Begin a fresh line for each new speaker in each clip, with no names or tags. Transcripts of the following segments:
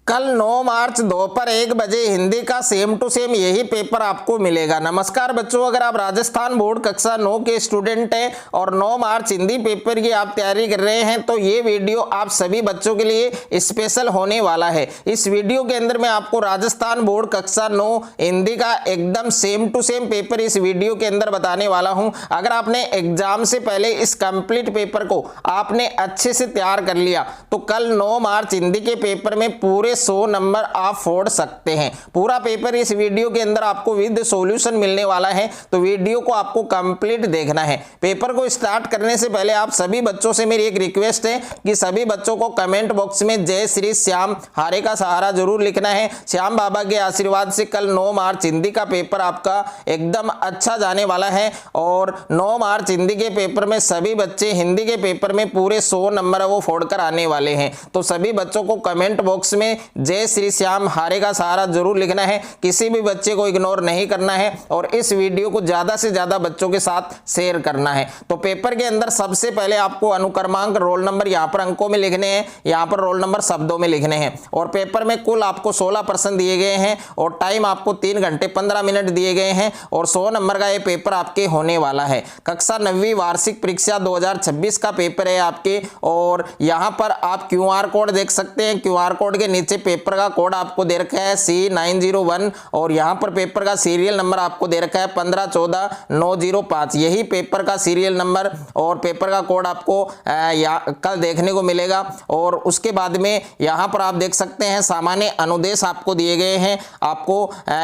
कल 9 मार्च दोपहर 1 बजे हिंदी का सेम टू सेम यही पेपर आपको मिलेगा। नमस्कार बच्चों, अगर आप राजस्थान बोर्ड कक्षा 9 के स्टूडेंट हैं और 9 मार्च हिंदी पेपर की आप तैयारी कर रहे हैं तो ये वीडियो आप सभी बच्चों के लिए स्पेशल होने वाला है। इस वीडियो के अंदर मैं आपको राजस्थान बोर्ड कक्षा 9 हिंदी का एकदम सेम टू सेम पेपर इस वीडियो के अंदर बताने वाला हूं। अगर आपने एग्जाम से पहले इस कंप्लीट पेपर को आपने अच्छे से तैयार कर लिया तो कल 9 मार्च हिंदी के पेपर में पूरे 100 नंबर आप फोड़ सकते हैं। पूरा पेपर इस वीडियो के अंदर आपको विद सॉल्यूशन मिलने वाला है, तो वीडियो को आपको कंप्लीट देखना है। पेपर को स्टार्ट करने से पहले आप सभी बच्चों से मेरी एक रिक्वेस्ट है कि सभी बच्चों को कमेंट बॉक्स में जय श्री श्याम हारे का सहारा जरूर लिखना है। श्याम बाबा के आशीर्वाद से कल 9 मार्च हिंदी का पेपर आपका एकदम अच्छा जाने वाला है और 9 मार्च हिंदी के पेपर में सभी बच्चे हिंदी के पेपर में पूरे 100 नंबर वो फोड़कर आने वाले हैं। तो सभी बच्चों को कमेंट बॉक्स में जय श्री श्याम हारे का सहारा जरूर लिखना है, किसी भी बच्चे को इग्नोर नहीं करना है और इस वीडियो को ज्यादा से ज्यादा बच्चों के साथ शेयर करना है। तो पेपर के अंदर सबसे पहले आपको अनुक्रमांक रोल नंबर यहाँ पर अंकों में लिखने हैं, यहाँ पर रोल नंबर शब्दों में लिखने हैं और पेपर में कुल आपको 16 प्रश्न दिए गए हैं और टाइम आपको 3 घंटे 15 मिनट दिए गए हैं और 100 नंबर का ये पेपर आपके होने वाला है। कक्षा 9वीं वार्षिक परीक्षा 2026 का पेपर है आपके और यहाँ पर आप QR कोड देख सकते हैं। QR कोड के नीचे पेपर का कोड आपको दे रखा है C901 और यहाँ पर पेपर का सीरियल नंबर आपको दे रखा है 1514905। यही पेपर का सीरियल नंबर और पेपर का कोड आपको कल देखने को मिलेगा। और उसके बाद में यहाँ पर आप देख सकते हैं सामान्य अनुदेश आपको दिए गए हैं। आपको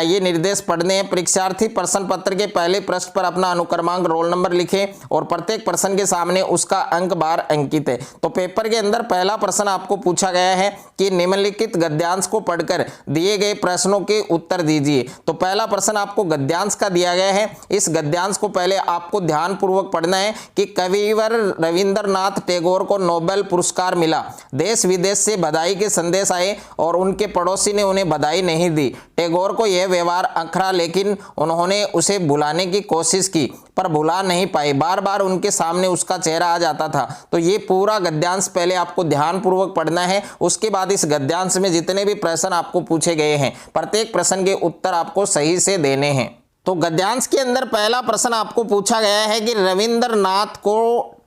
ये निर्देश पढ़ने हैं। परीक्षार्थी प्रश्न पत्र के पहले पृष्ठ पर अपना अनुक्रमांक रोल नंबर लिखे और प्रत्येक प्रश्न के सामने उसका अंक बार अंकित है। तो पेपर के अंदर पहला प्रश्न आपको पूछा गया है कि निम्नलिखित गद्यांश को पढ़कर दिए गए प्रश्नों के उत्तर दीजिए। तो पहला प्रश्न आपको गद्यांश का दिया गया है। इस गद्यांश को पहले आपको ध्यानपूर्वक पढ़ना है कि कविवर रविंद्रनाथ टैगोर को नोबेल पुरस्कार मिला। देश विदेश से बधाई के संदेश आए और उनके पड़ोसी ने उन्हें बधाई नहीं दी। टैगोर को यह व्यवहार अखरा लेकिन उन्होंने उसे भुलाने की कोशिश की पर भुला नहीं पाए। बार बार उनके सामने उसका चेहरा आ जाता था। तो ये पूरा गद्यांश पहले आपको ध्यानपूर्वक पढ़ना है। उसके बाद इस गद्यांश में जितने भी प्रश्न आपको पूछे गए हैं प्रत्येक प्रश्न के उत्तर आपको सही से देने हैं। तो गद्यांश के अंदर पहला प्रश्न आपको पूछा गया है कि रविंद्रनाथ को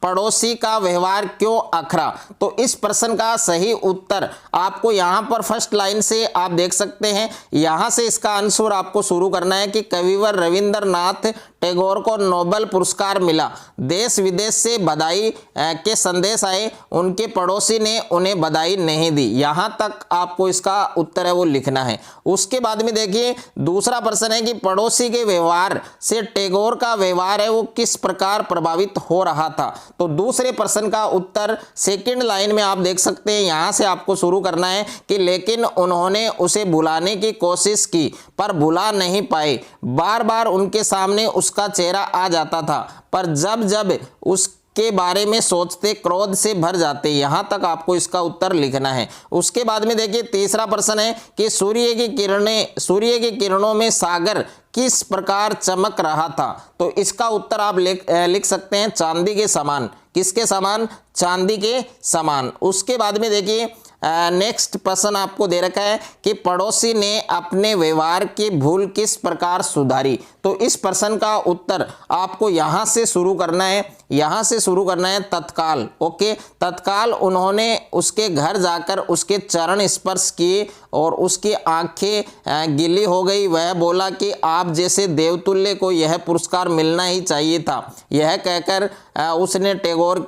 पड़ोसी का व्यवहार क्यों अखरा। तो इस प्रश्न का सही उत्तर आपको यहाँ पर फर्स्ट लाइन से आप देख सकते हैं। यहाँ से इसका आंसर आपको शुरू करना है कि कविवर रविंद्रनाथ टैगोर को नोबेल पुरस्कार मिला। देश विदेश से बधाई के संदेश आए, उनके पड़ोसी ने उन्हें बधाई नहीं दी। यहाँ तक आपको इसका उत्तर है वो लिखना है। उसके बाद में देखिए दूसरा प्रश्न है कि पड़ोसी के व्यवहार से टैगोर का व्यवहार है वो किस प्रकार प्रभावित हो रहा था। तो दूसरे प्रश्न का उत्तर सेकंड लाइन में आप देख सकते हैं। यहाँ से आपको शुरू करना है कि लेकिन उन्होंने उसे भुलाने की कोशिश की पर भुला नहीं पाए। बार बार उनके सामने उसका चेहरा आ जाता था पर जब जब उसके बारे में सोचते क्रोध से भर जाते। यहाँ तक आपको इसका उत्तर लिखना है। उसके बाद में देखिए तीसरा प्रश्न है कि सूर्य की किरणों में सागर किस प्रकार चमक रहा था। तो इसका उत्तर आप लिख सकते हैं चांदी के समान। किसके समान? चांदी के समान। उसके बाद में देखिए नेक्स्ट प्रश्न आपको दे रखा है कि पड़ोसी ने अपने व्यवहार की भूल किस प्रकार सुधारी। तो इस प्रश्न का उत्तर आपको यहाँ से शुरू करना है। यहाँ से शुरू करना है तत्काल। ओके, तत्काल उन्होंने उसके घर जाकर उसके चरण स्पर्श किए और उसकी आंखें गीली हो गई। वह बोला कि आप जैसे देवतुल्य को यह पुरस्कार मिलना ही चाहिए था। यह कहकर उसने टैगोर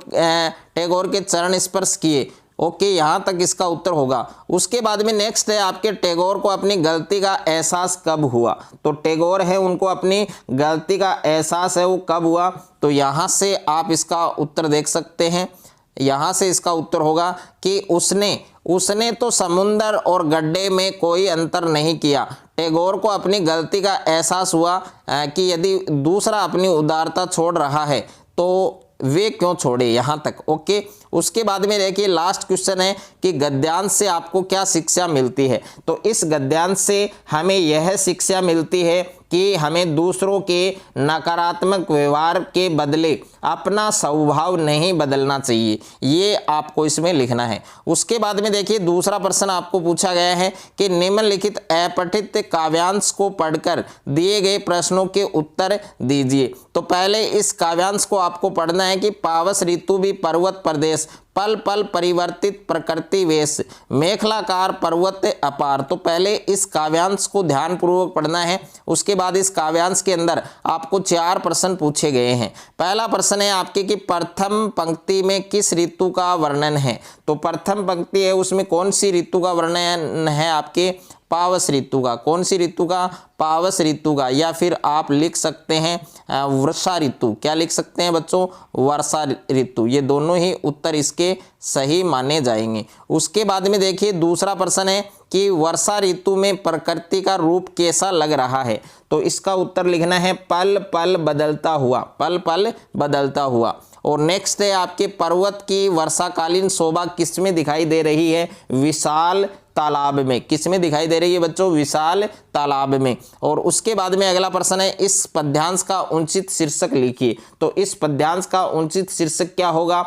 के चरण स्पर्श किए। ओके, यहाँ तक इसका उत्तर होगा। उसके बाद में नेक्स्ट है आपके टैगोर को अपनी गलती का एहसास कब हुआ। तो टैगोर है उनको अपनी गलती का एहसास है वो कब हुआ। तो यहाँ से आप इसका उत्तर देख सकते हैं। यहाँ से इसका उत्तर होगा कि उसने तो समुंदर और गड्ढे में कोई अंतर नहीं किया। टैगोर को अपनी गलती का एहसास हुआ कि यदि दूसरा अपनी उदारता छोड़ रहा है तो वे क्यों छोड़े। यहाँ तक ओके। उसके बाद में देखिए लास्ट क्वेश्चन है कि गद्यांश से आपको क्या शिक्षा मिलती है। तो इस गद्यांश से हमें यह शिक्षा मिलती है कि हमें दूसरों के नकारात्मक व्यवहार के बदले अपना स्वभाव नहीं बदलना चाहिए, ये आपको इसमें लिखना है। उसके बाद में देखिए दूसरा प्रश्न आपको पूछा गया है कि निम्नलिखित अपठित काव्यांश को पढ़कर दिए गए प्रश्नों के उत्तर दीजिए। तो पहले इस काव्यांश को आपको पढ़ना है कि पावस ऋतु भी पर्वत प्रदेश, पल पल परिवर्तित प्रकृति वेश, मेखलाकार पर्वत अपार। तो पहले इस काव्यांश को ध्यानपूर्वक पढ़ना है। उसके बाद इस काव्यांश के अंदर आपको 4 प्रश्न पूछे गए हैं। पहला प्रश्न है आपके कि प्रथम पंक्ति में किस ऋतु का वर्णन है। तो प्रथम पंक्ति है उसमें कौन सी ऋतु का वर्णन है आपके पावस ऋतु का। कौन सी ऋतु का? पावस ऋतु का, या फिर आप लिख सकते हैं वर्षा ऋतु। क्या लिख सकते हैं बच्चों? वर्षा ऋतु। ये दोनों ही उत्तर इसके सही माने जाएंगे। उसके बाद में देखिए दूसरा प्रश्न है कि वर्षा ऋतु में प्रकृति का रूप कैसा लग रहा है। तो इसका उत्तर लिखना है पल पल बदलता हुआ, पल पल बदलता हुआ। और नेक्स्ट है आपके पर्वत की वर्षाकालीन शोभा किसमें दिखाई दे रही है? विशाल तालाब में। किसमें दिखाई दे रही है बच्चों? विशाल तालाब में। और उसके बाद में अगला प्रश्न है इस पद्यांश का उचित शीर्षक लिखिए। तो इस पद्यांश का उचित शीर्षक क्या होगा?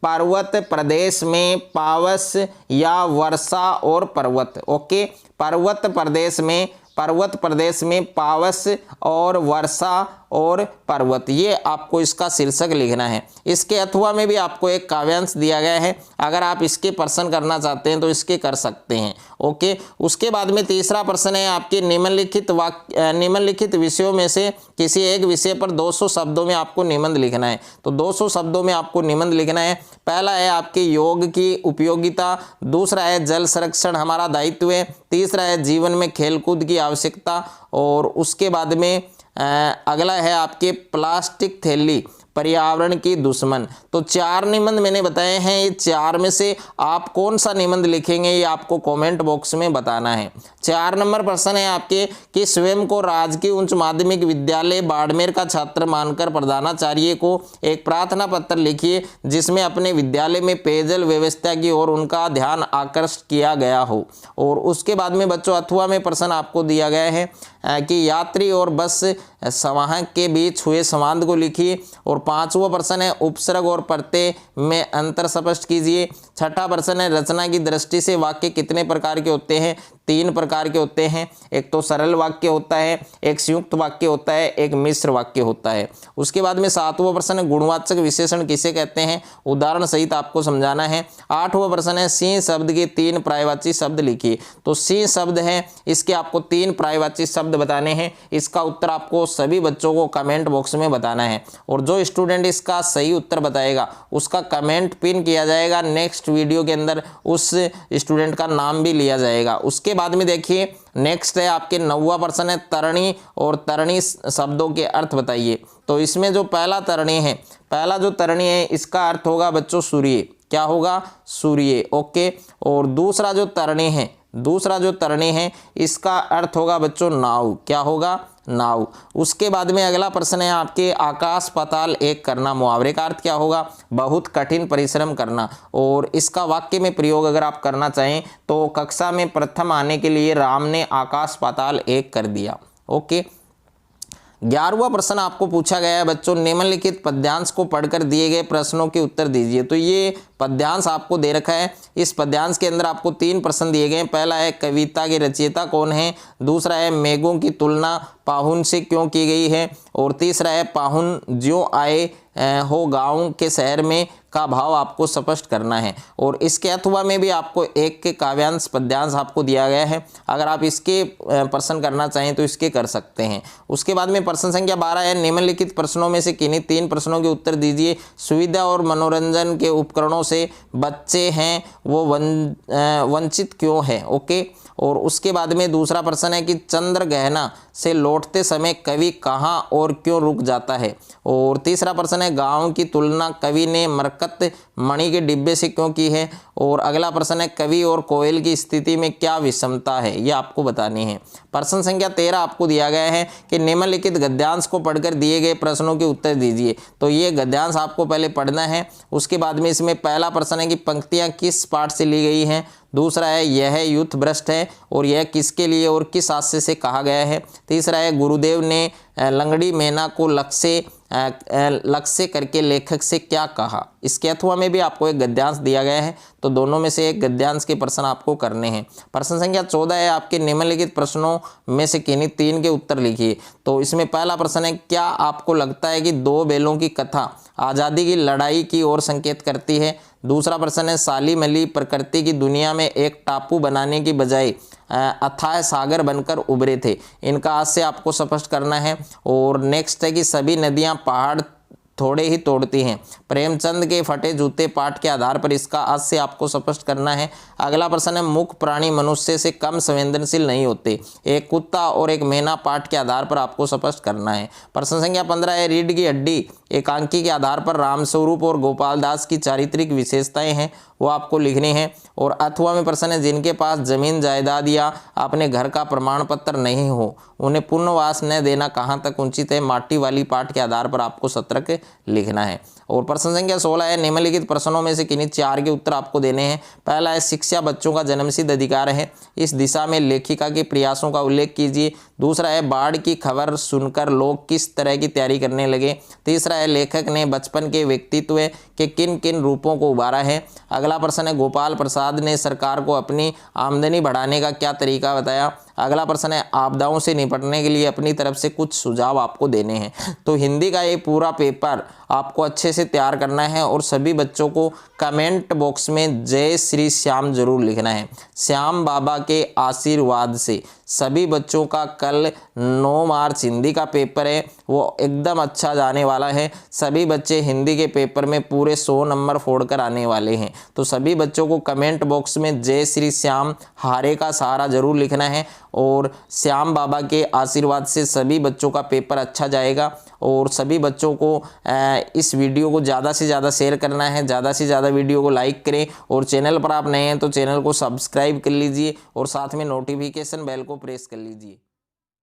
पर्वत प्रदेश में पावस या वर्षा और पर्वत। ओके, पर्वत प्रदेश में पावस और वर्षा और पर्वत, ये आपको इसका शीर्षक लिखना है। इसके अथवा में भी आपको एक काव्यांश दिया गया है, अगर आप इसके प्रश्न करना चाहते हैं तो इसके कर सकते हैं। ओके, उसके बाद में तीसरा प्रश्न है आपके निम्नलिखित विषयों में से किसी एक विषय पर 200 शब्दों में आपको निबंध लिखना है। तो 200 शब्दों में आपको निबंध लिखना है। पहला है आपके योग की उपयोगिता, दूसरा है जल संरक्षण हमारा दायित्व है, तीसरा है जीवन में खेलकूद की आवश्यकता, और उसके बाद में अगला है आपके प्लास्टिक थैली पर्यावरण की दुश्मन। तो 4 निबंध मैंने बताए हैं, ये 4 में से आप कौन सा निबंध लिखेंगे ये आपको कमेंट बॉक्स में बताना है। 4 नंबर प्रश्न है आपके कि स्वयं को राजकीय उच्च माध्यमिक विद्यालय बाड़मेर का छात्र मानकर प्रधानाचार्य को एक प्रार्थना पत्र लिखिए जिसमें अपने विद्यालय में पेयजल व्यवस्था की ओर उनका ध्यान आकर्षित किया गया हो। और उसके बाद में बच्चों अथवा में प्रश्न आपको दिया गया है कि यात्री और बस संवाहक के बीच हुए संवाद को लिखिए। और 5वां प्रश्न है उपसर्ग और प्रत्यय में अंतर स्पष्ट कीजिए। 6ठा प्रश्न है रचना की दृष्टि से वाक्य कितने प्रकार के होते हैं? 3 प्रकार के होते हैं। एक तो सरल वाक्य होता है, एक संयुक्त वाक्य होता है, एक मिश्र वाक्य होता है। उसके बाद में 7वां प्रश्न है गुणवाचक विशेषण किसे कहते हैं? उदाहरण सहित आपको समझाना है। 8वां प्रश्न है सिंह शब्द के 3 पर्यायवाची शब्द लिखिए। तो सिंह शब्द है, इसके आपको 3 पर्यायवाची शब्द बताने हैं। इसका उत्तर आपको सभी बच्चों को कमेंट बॉक्स में बताना है, और जो स्टूडेंट इसका सही उत्तर बताएगा उसका कमेंट पिन किया जाएगा। नेक्स्ट वीडियो के अंदर उस स्टूडेंट का नाम भी लिया जाएगा। उसके बाद में देखिए नेक्स्ट है आपके 9वां प्रश्न है तरणी और तरणी शब्दों के अर्थ बताइए। तो इसमें जो पहला जो तरणी है इसका अर्थ होगा बच्चों सूर्य। क्या होगा? सूर्य। ओके, और दूसरा जो तरणी है इसका अर्थ होगा बच्चों नाव। क्या होगा? नाव। उसके बाद में अगला प्रश्न है आपके आकाश पाताल एक करना, मुहावरे का अर्थ क्या होगा? बहुत कठिन परिश्रम करना। और इसका वाक्य में प्रयोग अगर आप करना चाहें तो कक्षा में प्रथम आने के लिए राम ने आकाश पाताल एक कर दिया। ओके, 11वां प्रश्न आपको पूछा गया है बच्चों निम्नलिखित पद्यांश को पढ़कर दिए गए प्रश्नों के उत्तर दीजिए। तो ये पद्यांश आपको दे रखा है। इस पद्यांश के अंदर आपको 3 प्रश्न दिए गए हैं। पहला है कविता के रचयिता कौन है, दूसरा है मेघों की तुलना पाहुन से क्यों की गई है, और तीसरा है पाहुन ज्यों आए हो गांव के शहर में का भाव आपको स्पष्ट करना है। और इसके अथवा में भी आपको एक के काव्यांश पद्यांश आपको दिया गया है, अगर आप इसके प्रश्न करना चाहें तो इसके कर सकते हैं। उसके बाद में प्रश्न संख्या 12 है निम्नलिखित प्रश्नों में से किन्हीं 3 प्रश्नों के उत्तर दीजिए। सुविधा और मनोरंजन के उपकरणों से बच्चे हैं वो वंचित क्यों है? ओके, और उसके बाद में दूसरा प्रश्न है कि चंद्र गहना से लौटते समय कवि कहाँ और क्यों रुक जाता है, और तीसरा प्रश्न है गांव की तुलना कवि ने मरकत मणि के डिब्बे से क्यों की है, और अगला प्रश्न है कवि और कोयल की स्थिति में क्या विषमता है, ये आपको बतानी है। प्रश्न संख्या 13 आपको दिया गया है कि निम्नलिखित गद्यांश को पढ़कर दिए गए प्रश्नों के उत्तर दीजिए। तो ये गद्यांश आपको पहले पढ़ना है। उसके बाद में इसमें पहला प्रश्न है कि पंक्तियाँ किस पाठ से ली गई हैं। दूसरा है यह युद्ध भ्रष्ट है और यह किसके लिए और किस हास्य से कहा गया है। तीसरा है गुरुदेव ने लंगड़ी मैना को लक्ष्य करके लेखक से क्या कहा। इसके अथवा में भी आपको एक गद्यांश दिया गया है, तो दोनों में से एक गद्यांश के प्रश्न आपको करने हैं। प्रश्न संख्या 14 है आपके निम्नलिखित प्रश्नों में से किन्हीं 3 के उत्तर लिखिए। तो इसमें पहला प्रश्न है, क्या आपको लगता है कि 2 बैलों की कथा आज़ादी की लड़ाई की ओर संकेत करती है। दूसरा प्रश्न है, सालिम अली प्रकृति की दुनिया में एक टापू बनाने की बजाय अथाह सागर बनकर उभरे थे। इनका आज से आपको स्पष्ट करना है। और नेक्स्ट है कि सभी नदियां पहाड़ थोड़े ही तोड़ती हैं। प्रेमचंद के फटे जूते पाठ के आधार पर इसका आज से आपको स्पष्ट करना है। अगला प्रश्न है, मुख्य प्राणी मनुष्य से कम संवेदनशील नहीं होते। एक कुत्ता और एक मैना पाठ के आधार पर आपको स्पष्ट करना है। प्रश्न संख्या 15 है, रीढ़ की हड्डी एकांकी के आधार पर रामस्वरूप और गोपाल दास की चारित्रिक विशेषताएं हैं, वो आपको लिखनी है। और अथवा में प्रश्न है, जिनके पास जमीन जायदाद या अपने घर का प्रमाण पत्र नहीं हो उन्हें पुनर्वास न देना कहाँ तक उचित है। माटी वाली पाठ के आधार पर आपको सतर्क लिखना है। और प्रश्न संख्या 16 है, निम्नलिखित प्रश्नों में से किन्हीं 4 के उत्तर आपको देने हैं। पहला है, शिक्षा बच्चों का जन्मसिद्ध अधिकार है, इस दिशा में लेखिका के प्रयासों का उल्लेख कीजिए। दूसरा है, बाढ़ की खबर सुनकर लोग किस तरह की तैयारी करने लगे। तीसरा है, लेखक ने बचपन के व्यक्तित्व के किन किन रूपों को उभारा है। अगला प्रश्न है, गोपाल प्रसाद ने सरकार को अपनी आमदनी बढ़ाने का क्या तरीका बताया। अगला प्रश्न है, आपदाओं से निपटने के लिए अपनी तरफ से कुछ सुझाव आपको देने हैं। तो हिंदी का ये पूरा पेपर आपको अच्छे से तैयार करना है और सभी बच्चों को कमेंट बॉक्स में जय श्री श्याम जरूर लिखना है। श्याम बाबा के आशीर्वाद से सभी बच्चों का कल 9 मार्च हिंदी का पेपर है, वो एकदम अच्छा जाने वाला है। सभी बच्चे हिंदी के पेपर में पूरे 100 नंबर फोड़कर आने वाले हैं। तो सभी बच्चों को कमेंट बॉक्स में जय श्री श्याम हारे का सहारा जरूर लिखना है और श्याम बाबा के आशीर्वाद से सभी बच्चों का पेपर अच्छा जाएगा। और सभी बच्चों को इस वीडियो को ज़्यादा से ज़्यादा शेयर करना है, ज़्यादा से ज़्यादा वीडियो को लाइक करें और चैनल पर आप नए हैं तो चैनल को सब्सक्राइब कर लीजिए और साथ में नोटिफिकेशन बेल को प्रेस कर लीजिए।